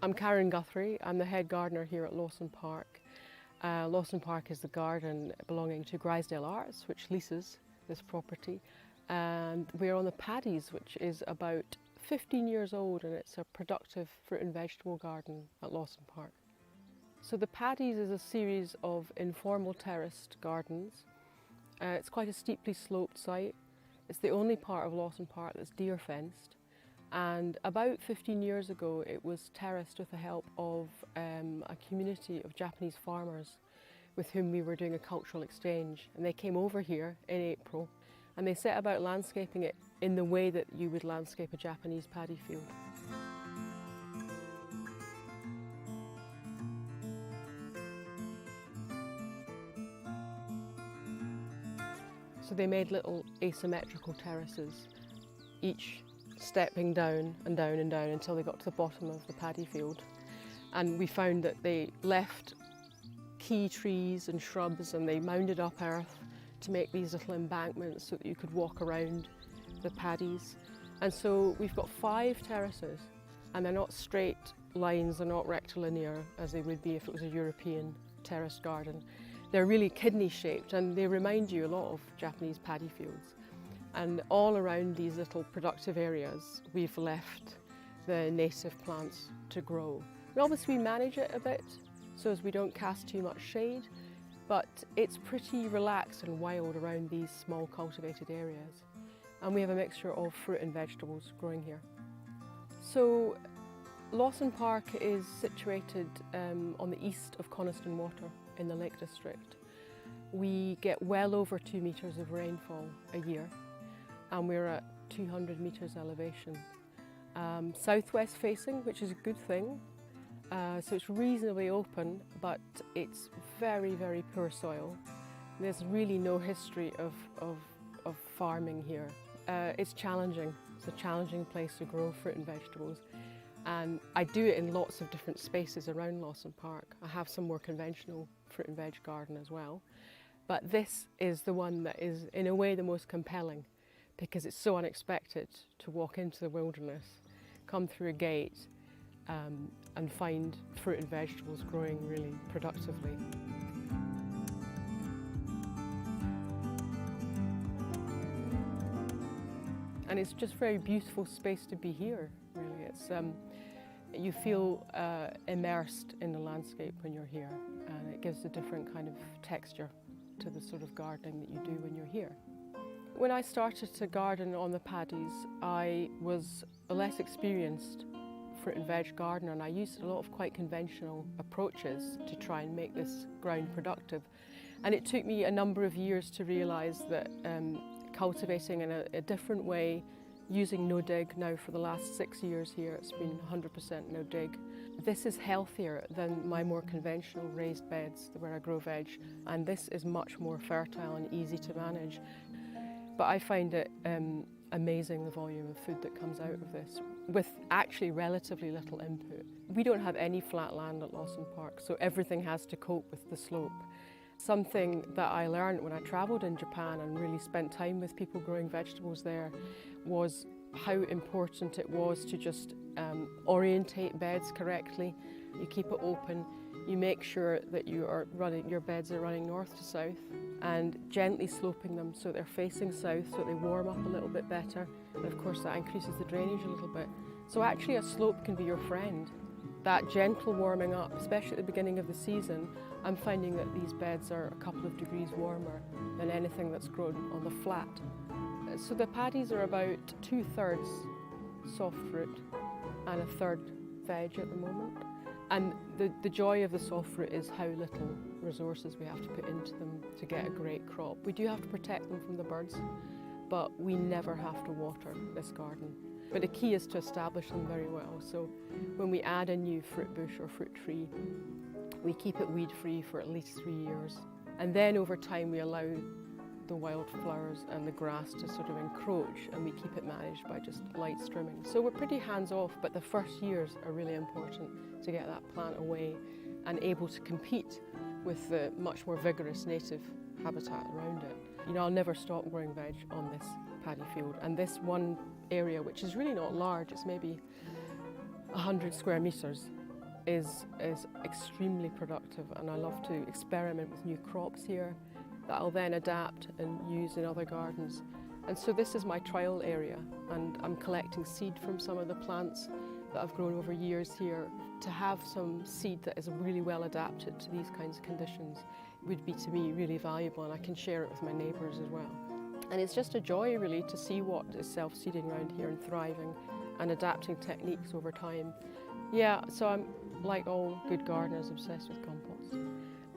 I'm Karen Guthrie. I'm the head gardener here at Lawson Park. Lawson Park is the garden belonging to Grisdale Arts, which leases this property. And we're on the Paddies, which is about 15 years old, and it's a productive fruit and vegetable garden at Lawson Park. So the Paddies is a series of informal terraced gardens. It's quite a steeply sloped site. It's the only part of Lawson Park that's deer fenced. And about 15 years ago, it was terraced with the help of a community of Japanese farmers with whom we were doing a cultural exchange. And they came over here in April, and they set about landscaping it in the way that you would landscape a Japanese paddy field. So they made little asymmetrical terraces, each stepping down and down and down until they got to the bottom of the paddy field. And we found that they left key trees and shrubs, and they mounded up earth to make these little embankments so that you could walk around the paddies. And so we've got 5 terraces, and they're not straight lines, they're not rectilinear as they would be if it was a European terraced garden. They're really kidney shaped, and they remind you a lot of Japanese paddy fields. And all around these little productive areas, we've left the native plants to grow. Obviously we manage it a bit so as we don't cast too much shade, but it's pretty relaxed and wild around these small cultivated areas. And we have a mixture of fruit and vegetables growing here. So Lawson Park is situated on the east of Coniston Water in the Lake District. We get well over 2 metres of rainfall a year, and we're at 200 metres elevation. Southwest facing, which is a good thing. So it's reasonably open, but it's very, very poor soil. There's really no history of farming here. It's challenging. It's a challenging place to grow fruit and vegetables. And I do it in lots of different spaces around Lawson Park. I have some more conventional fruit and veg garden as well. But this is the one that is, in a way, the most compelling, because it's so unexpected to walk into the wilderness, come through a gate and find fruit and vegetables growing really productively. And it's just a very beautiful space to be here, really. It's, you feel immersed in the landscape when you're here, and it gives a different kind of texture to the sort of gardening that you do when you're here. When I started to garden on the paddies, I was a less experienced fruit and veg gardener, and I used a lot of quite conventional approaches to try and make this ground productive. And it took me a number of years to realise that cultivating in a different way, using no-dig now for the last 6 years here, it's been 100% no-dig. This is healthier than my more conventional raised beds where I grow veg, and this is much more fertile and easy to manage. But I find it amazing, the volume of food that comes out of this, with actually relatively little input. We don't have any flat land at Lawson Park, so everything has to cope with the slope. Something that I learned when I travelled in Japan and really spent time with people growing vegetables there was how important it was to just orientate beds correctly. You keep it open, you make sure that your beds are running north to south, and gently sloping them so they're facing south so they warm up a little bit better. And of course that increases the drainage a little bit. So actually a slope can be your friend. That gentle warming up, especially at the beginning of the season, I'm finding that these beds are a couple of degrees warmer than anything that's grown on the flat. So the paddies are about 2/3 soft fruit and 1/3 veg at the moment. And the joy of the soft fruit is how little resources we have to put into them to get a great crop. We do have to protect them from the birds, but we never have to water this garden. But the key is to establish them very well. So when we add a new fruit bush or fruit tree, we keep it weed-free for at least 3 years. And then over time we allow the wildflowers and the grass to sort of encroach, and we keep it managed by just light strimming. So we're pretty hands-off, but the first years are really important to get that plant away and able to compete with the much more vigorous native habitat around it. You know, I'll never stop growing veg on this paddy field, and this one area, which is really not large, it's maybe 100 square metres, is extremely productive, and I love to experiment with new crops here that I'll then adapt and use in other gardens. And so this is my trial area, and I'm collecting seed from some of the plants that I've grown over years here. To have some seed that is really well adapted to these kinds of conditions would be, to me, really valuable, and I can share it with my neighbours as well. And it's just a joy really to see what is self-seeding around here and thriving and adapting techniques over time. Yeah, so I'm, like all good gardeners, obsessed with compost.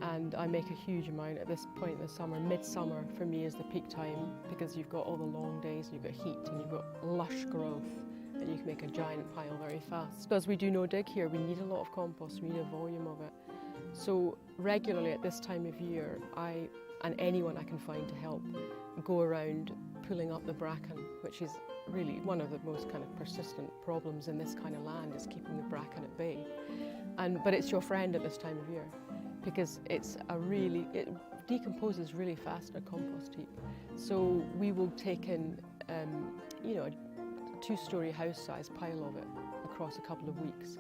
And I make a huge amount at this point in the summer. Midsummer for me is the peak time, because you've got all the long days and you've got heat and you've got lush growth, and you can make a giant pile very fast. Because we do no dig here, we need a lot of compost, we need a volume of it. So regularly at this time of year, I, and anyone I can find to help, go around pulling up the bracken, which is really one of the most kind of persistent problems in this kind of land, is keeping the bracken at bay. But it's your friend at this time of year, because it decomposes really fast in a compost heap. So we will take in, you know, a 2-story house-sized pile of it across a couple of weeks,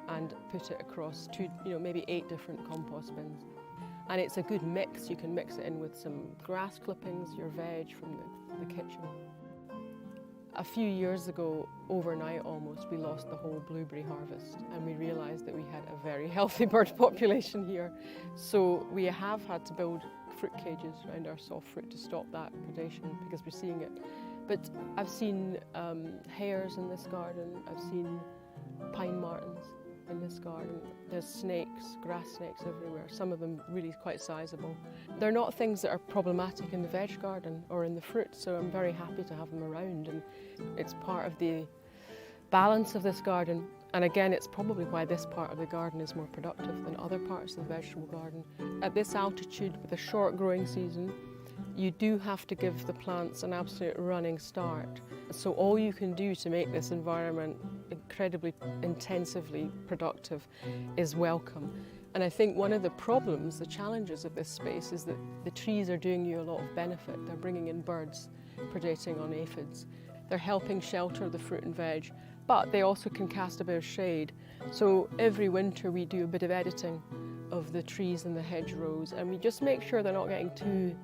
and put it across maybe 8 different compost bins. And it's a good mix. You can mix it in with some grass clippings, your veg from the kitchen. A few years ago, overnight almost, we lost the whole blueberry harvest, and we realised that we had a very healthy bird population here. So we have had to build fruit cages around our soft fruit to stop that predation, because we're seeing it. But I've seen hares in this garden, I've seen pine martens in this garden. There's snakes, grass snakes everywhere, some of them really quite sizable. They're not things that are problematic in the veg garden or in the fruit, so I'm very happy to have them around, and it's part of the balance of this garden. And again, it's probably why this part of the garden is more productive than other parts of the vegetable garden. At this altitude, with a short growing season, you do have to give the plants an absolute running start. So all you can do to make this environment incredibly intensively productive is welcome. And I think one of the problems, the challenges of this space, is that the trees are doing you a lot of benefit. They're bringing in birds, predating on aphids. They're helping shelter the fruit and veg, but they also can cast a bit of shade. So every winter we do a bit of editing of the trees and the hedgerows, and we just make sure they're not getting too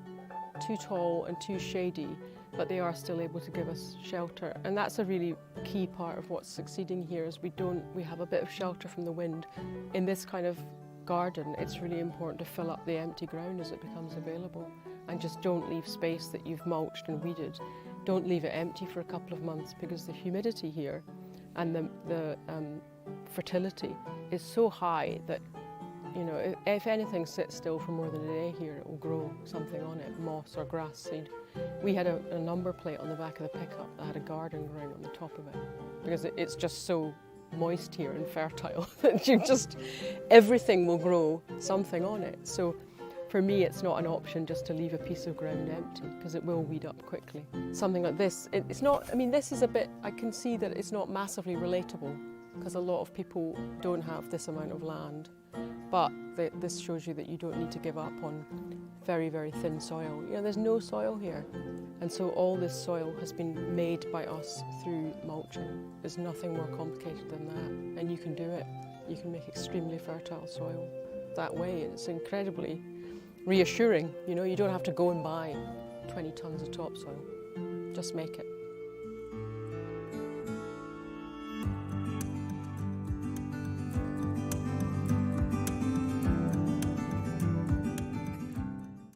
tall and too shady, but they are still able to give us shelter. And that's a really key part of what's succeeding here, is we have a bit of shelter from the wind. In this kind of garden, it's really important to fill up the empty ground as it becomes available, and just don't leave space that you've mulched and weeded. Don't leave it empty for a couple of months, because the humidity here and the fertility is so high that, you know, if anything sits still for more than a day here, it will grow something on it, moss or grass seed. We had a number plate on the back of the pickup that had a garden growing on the top of it, because it's just so moist here and fertile that everything will grow something on it. So for me, it's not an option just to leave a piece of ground empty, because it will weed up quickly. Something like this, it's not, I mean, this is a bit, I can see that it's not massively relatable, because a lot of people don't have this amount of land. But this shows you that you don't need to give up on very, very thin soil. You know, there's no soil here. And so all this soil has been made by us through mulching. There's nothing more complicated than that. And you can do it. You can make extremely fertile soil that way. It's incredibly reassuring. You know, you don't have to go and buy 20 tons of topsoil. Just make it.